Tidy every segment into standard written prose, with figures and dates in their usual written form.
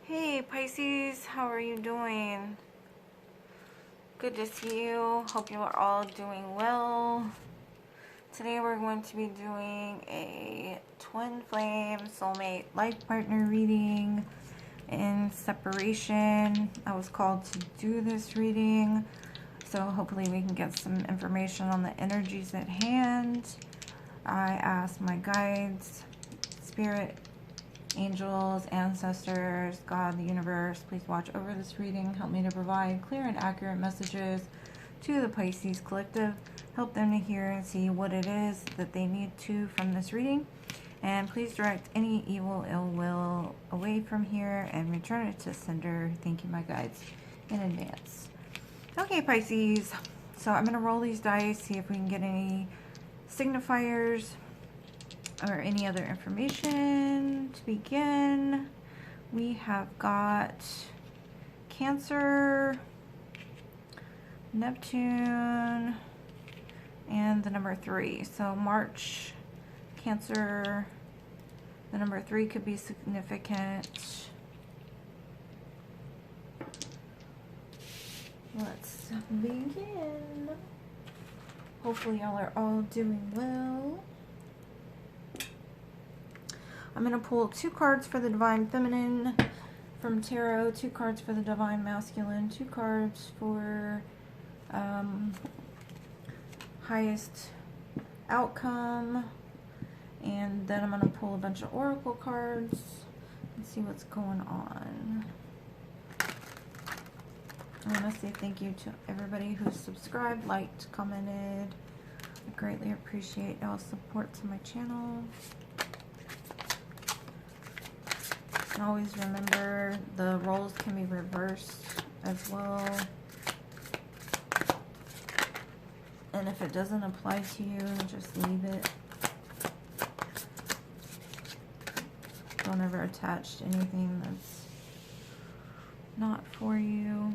Hey Pisces, how are you doing? Good to see you. Hope you are all doing well. Today we're going to be doing a twin flame soulmate life partner reading in separation. I was called to do this reading, so hopefully we can get some information on the energies at hand. I asked my guides, spirit, angels, ancestors, God, the universe, please watch over this reading. Help me to provide clear and accurate messages to the Pisces Collective. Help them to hear and see what it is that they need to from this reading. And please direct any evil, ill will away from here and return it to sender. Thank you, my guides, in advance. Okay, Pisces. So I'm going to roll these dice, see if we can get any signifiers or any other information. To begin, we have got Cancer, Neptune, and the number 3. So March, Cancer, the number 3 could be significant. Let's begin. Hopefully y'all are all doing well. I'm going to pull 2 cards for the Divine Feminine from Tarot, 2 cards for the Divine Masculine, 2 cards for highest outcome, and then I'm going to pull a bunch of Oracle cards and see what's going on. I want to say thank you to everybody who subscribed, liked, commented. I greatly appreciate y'all's support to my channel. And always remember the roles can be reversed as well. And if it doesn't apply to you, just leave it. Don't ever attach to anything that's not for you.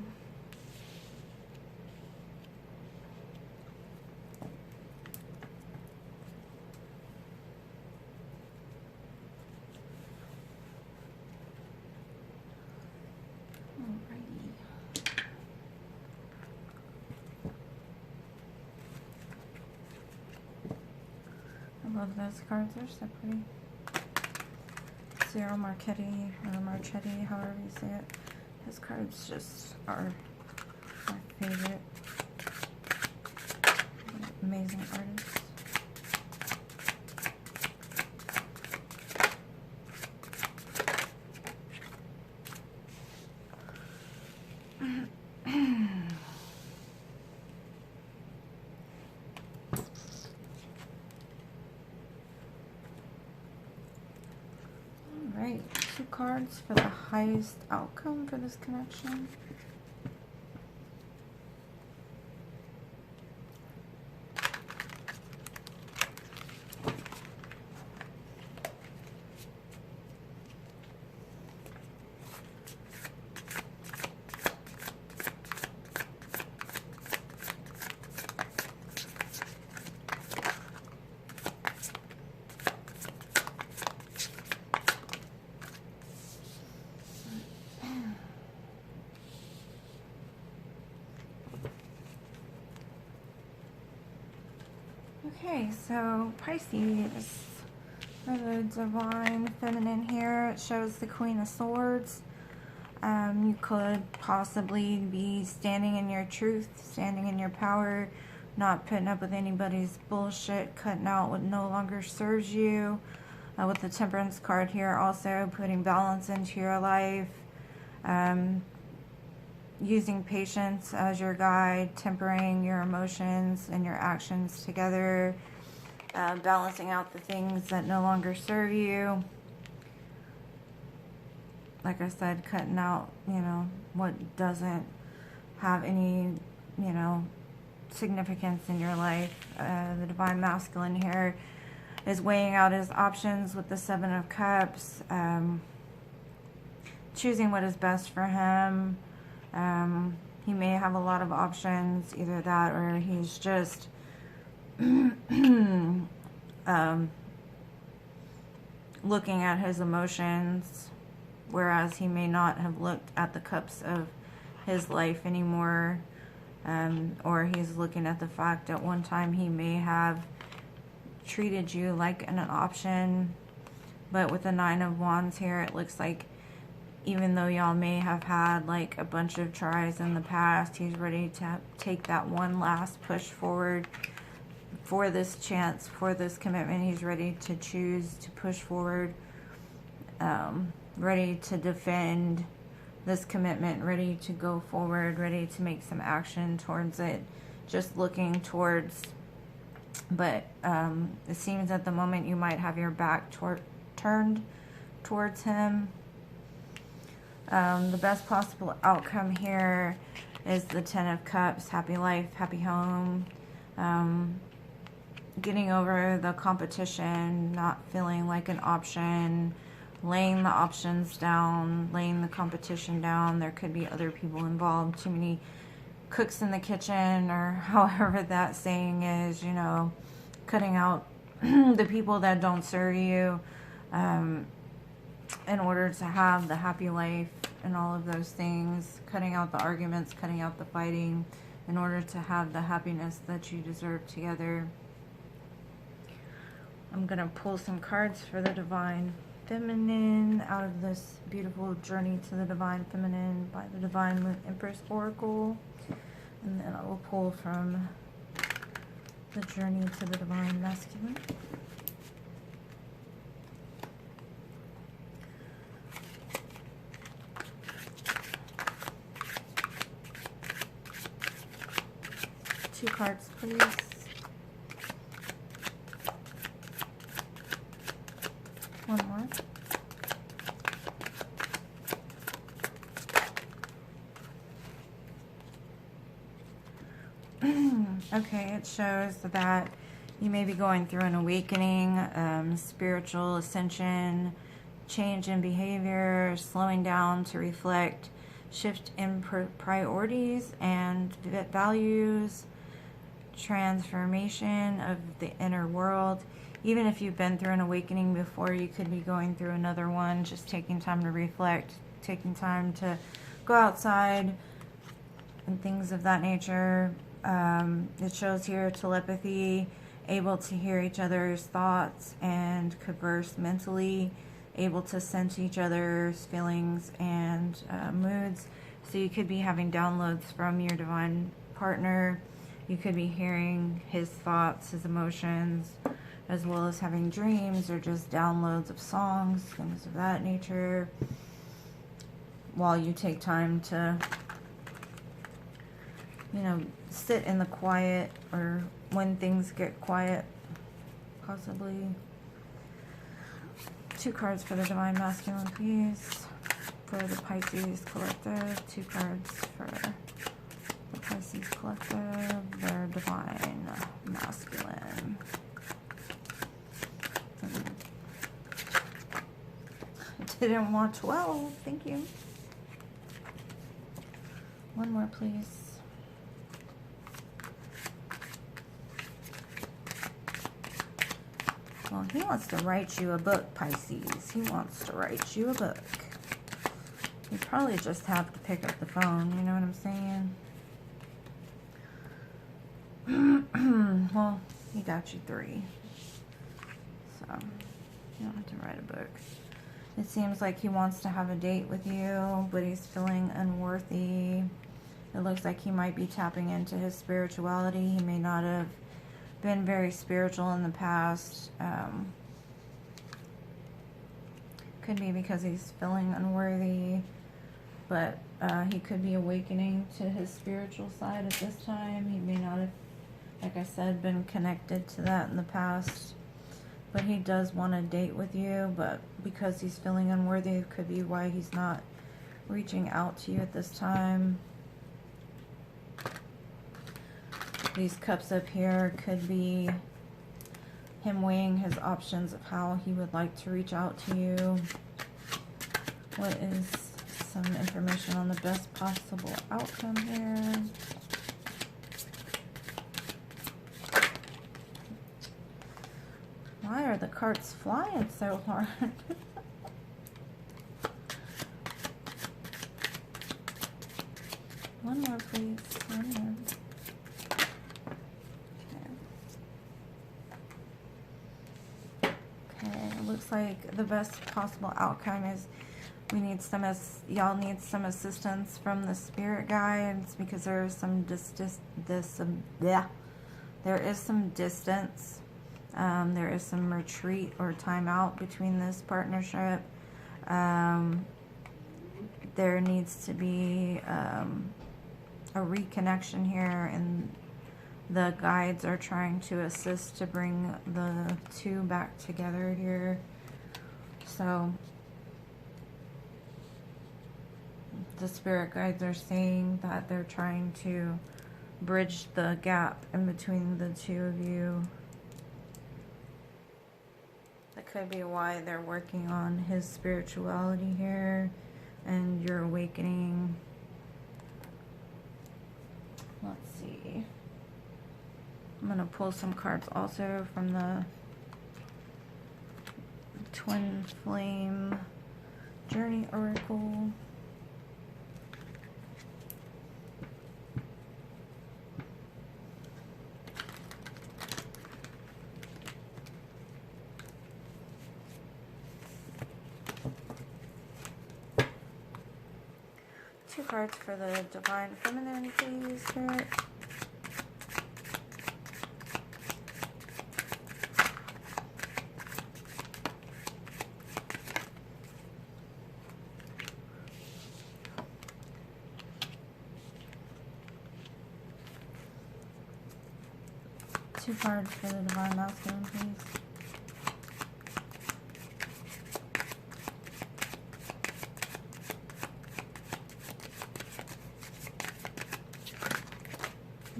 I love those cards, they're so pretty. Zero Marchetti, or Marchetti, however you say it. His cards just are my favorite. Amazing artist. Alright, 2 cards for the highest outcome for this connection. Okay, so Pisces, for the Divine Feminine here, it shows the Queen of Swords. You could possibly be standing in your truth, standing in your power, not putting up with anybody's bullshit, cutting out what no longer serves you. With the Temperance card here, also putting balance into your life. Using patience as your guide, tempering your emotions and your actions together, balancing out the things that no longer serve you. Like I said, cutting out, what doesn't have any, significance in your life. The Divine Masculine here is weighing out his options with the 7 of Cups, choosing what is best for him. He may have a lot of options, either that or he's just looking at his emotions whereas he may not have looked at the cups of his life anymore, or he's looking at the fact at one time he may have treated you like an option. But with the Nine of Wands here, it looks like even though y'all may have had like a bunch of tries in the past, he's ready to take that one last push forward for this chance, for this commitment. He's ready to choose to push forward, ready to defend this commitment, ready to go forward, ready to make some action towards it, just looking towards. But it seems at the moment you might have your back turned towards him. The best possible outcome here is the Ten of Cups, happy life, happy home, getting over the competition, not feeling like an option, laying the options down, laying the competition down. There could be other people involved, too many cooks in the kitchen, or however that saying is, you know, cutting out the people that don't serve you in order to have the happy life and all of those things, cutting out the arguments, cutting out the fighting in order to have the happiness that you deserve together. I'm going to pull some cards for the Divine Feminine out of this beautiful Journey to the Divine Feminine by the Divine Moon Empress Oracle. And then I will pull from the Journey to the Divine Masculine. Two cards, please. One more. Okay, it shows that you may be going through an awakening, spiritual ascension, change in behavior, slowing down to reflect, shift in priorities and values, transformation of the inner world. Even if you've been through an awakening before, you could be going through another one, just taking time to reflect, taking time to go outside and things of that nature. It shows here telepathy, able to hear each other's thoughts and converse mentally, able to sense each other's feelings and moods. So you could be having downloads from your divine partner. You could be hearing his thoughts, his emotions, as well as having dreams or just downloads of songs, things of that nature, while you take time to, you know, sit in the quiet, or when things get quiet, possibly. Two cards for the Divine Masculine, please, for the Pisces Collective. Two cards for the Pisces Collective, their Divine Masculine. Didn't want 12, thank you. One more, please. Well, he wants to write you a book, Pisces. He wants to write you a book. You probably just have to pick up the phone, you know what I'm saying? Well, he got you 3. So, you don't have to write a book. It seems like he wants to have a date with you, but he's feeling unworthy. It looks like he might be tapping into his spirituality. He may not have been very spiritual in the past. Could be because he's feeling unworthy, but he could be awakening to his spiritual side at this time. He may not have, like I said, been connected to that in the past. But he does want to date with you, but because he's feeling unworthy, it could be why he's not reaching out to you at this time. These cups up here could be him weighing his options of how he would like to reach out to you. What is some information on the best possible outcome here? Why are the cards flying so hard? One more, please. One more. Okay, it looks like the best possible outcome is we need some, y'all need some assistance from the spirit guides, because there is some there is some distance. There is some retreat or timeout between this partnership. There needs to be a reconnection here, and the guides are trying to assist to bring the two back together here. So the spirit guides are saying that they're trying to bridge the gap in between the two of you. That could be why they're working on his spirituality here and your awakening. Let's see. I'm going to pull some cards also from the Twin Flame Journey Oracle. Two cards for the Divine Feminine, please, Spirit. Two cards for the Divine Masculine, please.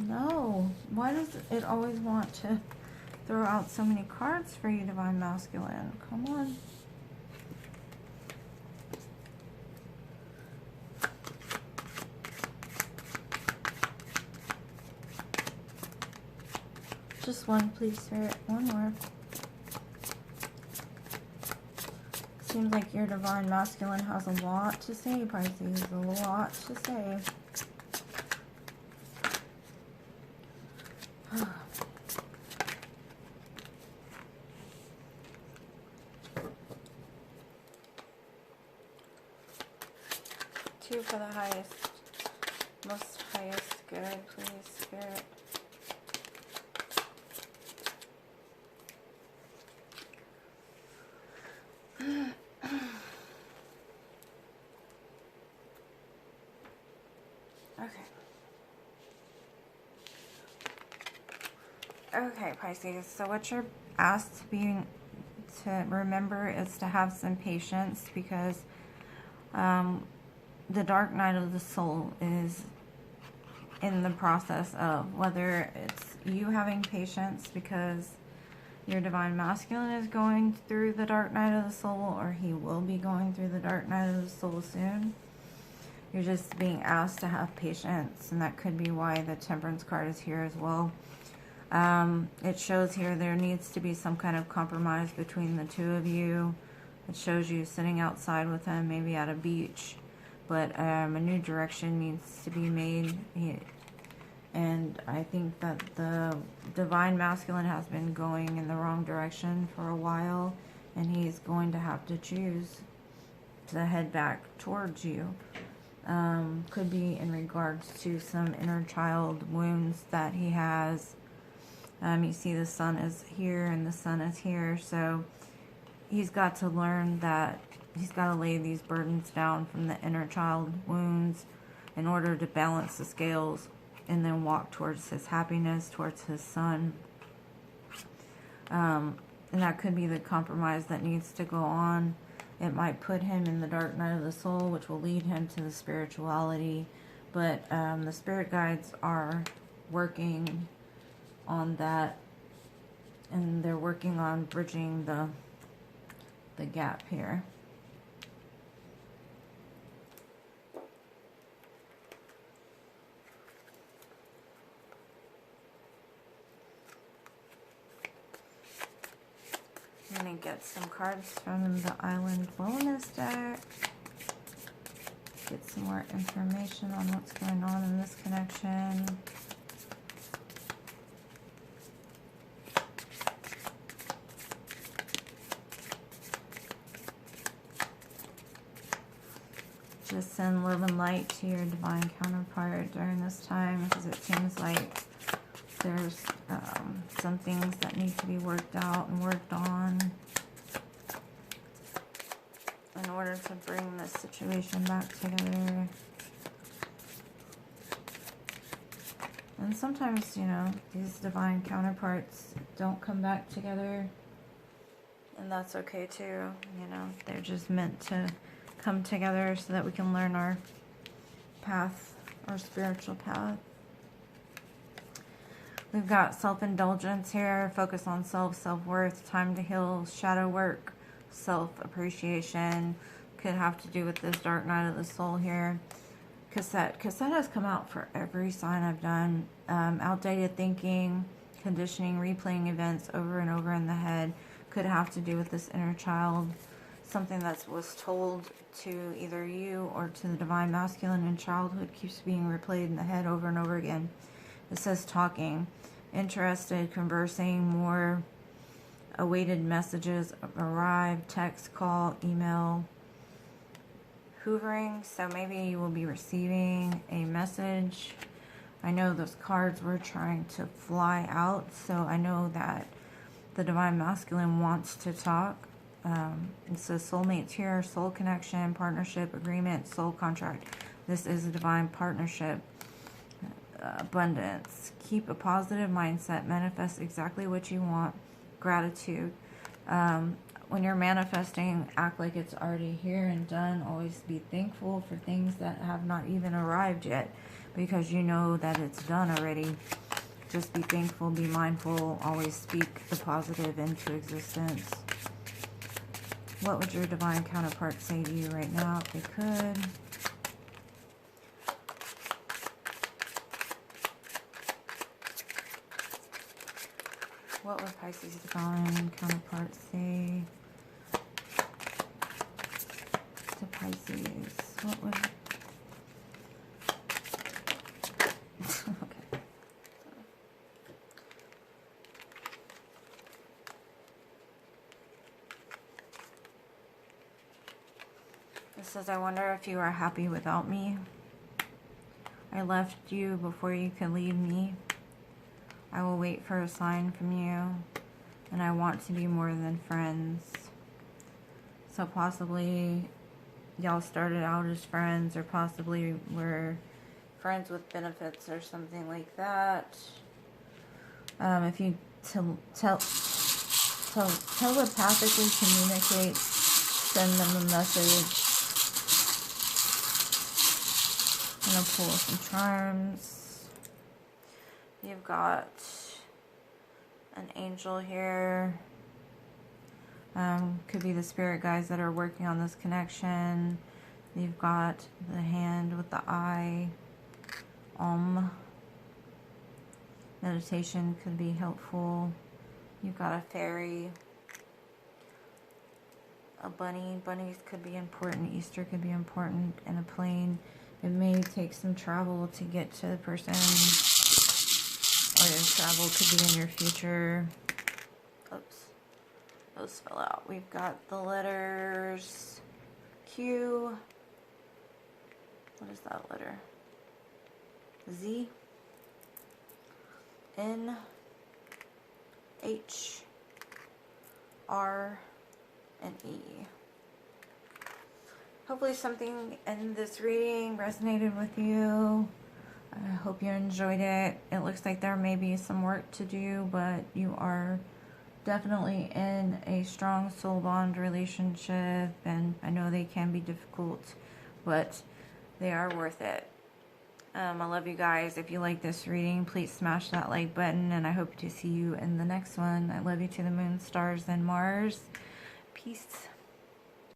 No. Why does it always want to throw out so many cards for you, Divine Masculine? Come on. Just one, please, Spirit. One more. Seems like your Divine Masculine has a lot to say, Pisces. A lot to say. Two for the highest, most highest good, please, Spirit. Okay, Pisces, so what you're asked to remember is to have some patience, because the dark night of the soul is in the process of, whether it's you having patience because your Divine Masculine is going through the dark night of the soul, or he will be going through the dark night of the soul soon. You're just being asked to have patience, and that could be why the Temperance card is here as well. It shows here there needs to be some kind of compromise between the two of you. It shows you sitting outside with him, maybe at a beach, but a new direction needs to be made. And I think that the Divine Masculine has been going in the wrong direction for a while, and he's going to have to choose to head back towards you. Could be in regards to some inner child wounds that he has. You see the sun is here and the sun is here, so he's got to learn that he's got to lay these burdens down from the inner child wounds in order to balance the scales and then walk towards his happiness, towards his son. And that could be the compromise that needs to go on. It might put him in the dark night of the soul, which will lead him to the spirituality. But the spirit guides are working on that, and they're working on bridging the gap here. I'm going to get some cards from the Island Wellness deck. get some more information on what's going on in this connection. Just send love and light to your divine counterpart during this time, because it seems like there's some things that need to be worked out and worked on in order to bring this situation back together. And sometimes, you know, these divine counterparts don't come back together, and that's okay too. You know, they're just meant to come together so that we can learn our path, our spiritual path. We've got self-indulgence here, focus on self-worth, time to heal, shadow work, self-appreciation. Could have to do with this dark night of the soul here. Cassette has come out for every sign I've done. Outdated thinking, conditioning, replaying events over and over in the head. Could have to do with this inner child. Something that was told to either you or to the divine masculine in childhood keeps being replayed in the head over and over again. It says talking, interested, conversing, more awaited messages arrive, text, call, email, hoovering. So maybe you will be receiving a message. I know those cards were trying to fly out, so I know that the divine masculine wants to talk. It says soulmates here, soul connection, partnership, agreement, soul contract. This is a divine partnership. Abundance. Keep a positive mindset. Manifest exactly what you want. Gratitude. When you're manifesting, act like it's already here and done. Always be thankful for things that have not even arrived yet, because you know that it's done already. Just be thankful, be mindful, always speak the positive into existence. What would your divine counterpart say to you right now if they could? What would Pisces divine counterpart say to Pisces? What would... Okay. It says, I wonder if you are happy without me. I left you before you could leave me. I will wait for a sign from you, and I want to be more than friends. So possibly y'all started out as friends, or possibly were friends with benefits or something like that. If you telepathically communicate, send them a message. I'm going to pull some charms. You've got an angel here. Could be the spirit guides that are working on this connection. You've got the hand with the eye. Meditation could be helpful. You've got a fairy. A bunny. Bunnies could be important. Easter could be important. And a plane. It may take some travel to get to the person. Or your travel could be in your future. Oops. Those fell out. We've got the letters Q. What is that letter? Z. N. H. R. and E. Hopefully something in this reading resonated with you. I hope you enjoyed it. It looks like there may be some work to do, but you are definitely in a strong soul bond relationship, and I know they can be difficult, but they are worth it. I love you guys. If you like this reading, please smash that like button, and I hope to see you in the next one. I love you to the moon, stars, and Mars. Peace.